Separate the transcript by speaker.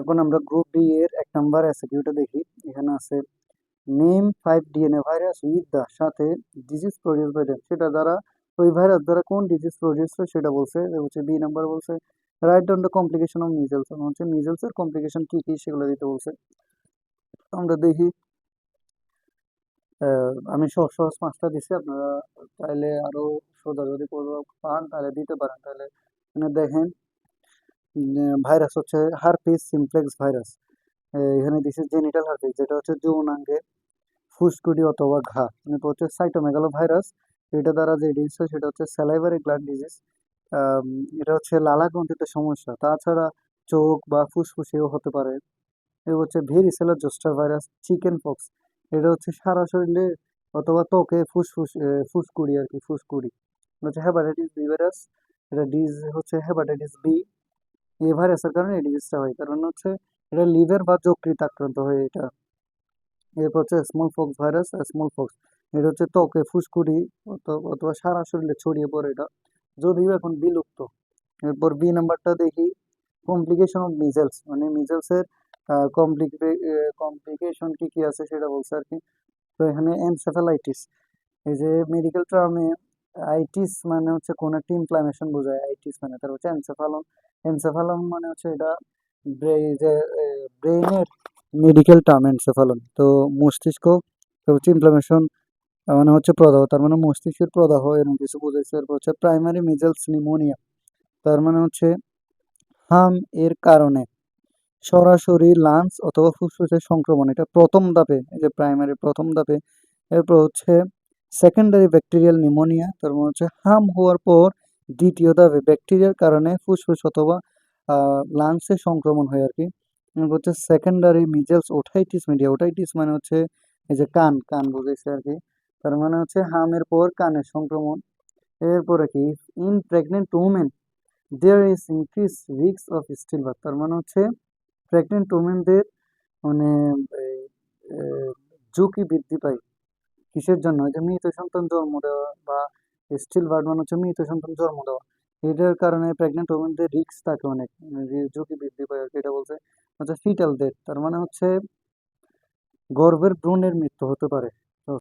Speaker 1: এখন আমরা group D এর 1 নম্বর এসকিউটা দেখি। এখানে আছে name 5 DNA virus with the সাথে ডিজিজ প্রডিউস বাই দেম, সেটা দ্বারা ওই ভাইরাস দ্বারা কোন ডিজিজ প্রডিউস হয় সেটা বলছে। এটা হচ্ছে বি নাম্বার বলছে write down the complication of measles, হচ্ছে মিজেলস এর কমপ্লিকেশন কি কি সেগুলো দিতে বলছে। আমরা দেখি আমি সহজ সহজ 5টা দিছি, আপনারা চাইলে আরো সোজা যদি পান তাহলে দিতে পারেন। তাহলে এখানে দেখেন ভাইরাস হচ্ছে হারপিস সিমপ্লেক্স ভাইরাস। এখানে দিছে জেনিটাল হারপিস, যেটা হচ্ছে যৌনাঙ্গে ফুসকুড়ি অথবা ঘা। এরপর হচ্ছে সাইটোমেগালো ভাইরাস, এটা দ্বারা যে ডিজিজ হয় সেটা হচ্ছে স্যালাইভারি গ্ল্যান্ড ডিজিজ। এটা হচ্ছে লালা গ্রন্থিতে সমস্যা, তাছাড়া চোখ বা ফুসফুসেও হতে পারে। এবার হচ্ছে ভেরিসেলার জোস্টার ভাইরাস চিকেন পক্স, এটা হচ্ছে সারা শরীরে অথবা ত্বকে ফুসকুড়ি আর কি, ফুসকুড়ি। এটা হচ্ছে হেপাটাইটিস বি ভাইরাস, এটা ডিজ হচ্ছে হেপাটাইটিস বি। এই ভাইরাসের কারণে এই ডিজিজটা হয়, কারণ হচ্ছে এটা লিভার বা যকৃত আক্রান্ত হয় এটা। এরপর হচ্ছে small pox virus, small pox এটা হচ্ছে ত্বকে ফুসকুড়ি অথবা সারা শরীরে ছড়িয়ে পড়ে এটা, যদিও এখন বিলুপ্ত। এরপর বি নাম্বারটা দেখি কমপ্লিকেশন অফ মিজেলস, মানে মিজেলসের কমপ্লিকেশন কি কি আছে সেটা বলছে আর কি। তো এখানে এনসেফালাইটিস, এই যে মেডিকেল টার্মে আইটিস মানে হচ্ছে কোন একটা ইনফ্লামেশন বোঝায়, আইটিস মানে তার হচ্ছে এনসেফালন। এনসেফালন মানে হচ্ছে এটা ব্রেইনের মেডিকেল টার্ম এনসেফালন। তো মস্তিষ্ক, তো হচ্ছে ইনফ্লামেশন মানে হচ্ছে প্রদাহ, তার মানে মস্তিষ্কের প্রদাহ এরকম কিছু বোঝাইছে। এরপর হচ্ছে প্রাইমারি মিজেলস নিউমোনিয়া, তার মানে হচ্ছে হাম এর কারণে সরাসরি লাংস অথবা ফুসফুসের সংক্রমণ, এটা প্রথম ধাপে, এই যে প্রাইমারি প্রথম ধাপে। এরপর হচ্ছে সেকেন্ডারি ব্যাকটেরিয়াল নিউমোনিয়া, তার মানে হচ্ছে হাম হওয়ার পর দ্বিতীয় ধাপে ব্যাকটেরিয়ার কারণে ফুসফুস অথবা লাংসে সংক্রমণ হয় আর কি। এরপর হচ্ছে secondary measles otitis media, otitis মানে হচ্ছে এই যে কান কান বুঝেছে আর কি, তার মানে হচ্ছে হামের পর কানের সংক্রমণ। এরপরে কি in pregnant women there is increase risk of stillbirth, তার মানে হচ্ছে প্রেগনেন্ট উমেনদের মানে এই, ঝুঁকি বৃদ্ধি পায় কিসের জন্য, যে মৃত সন্তান জন্ম দেওয়া বা স্টিল বার্থ মানে হচ্ছে মৃত সন্তান জন্ম দেওয়া, এটার কারণে প্রেগনেন্ট উমেনদের রিস্ক থাকে অনেক, মানে যে ঝুঁকি বৃদ্ধি পায় আর কি। এটা বলছে ফিটাল ডেথ, তার মানে হচ্ছে গর্ভের ভ্রূণের মৃত্যু হতে পারে।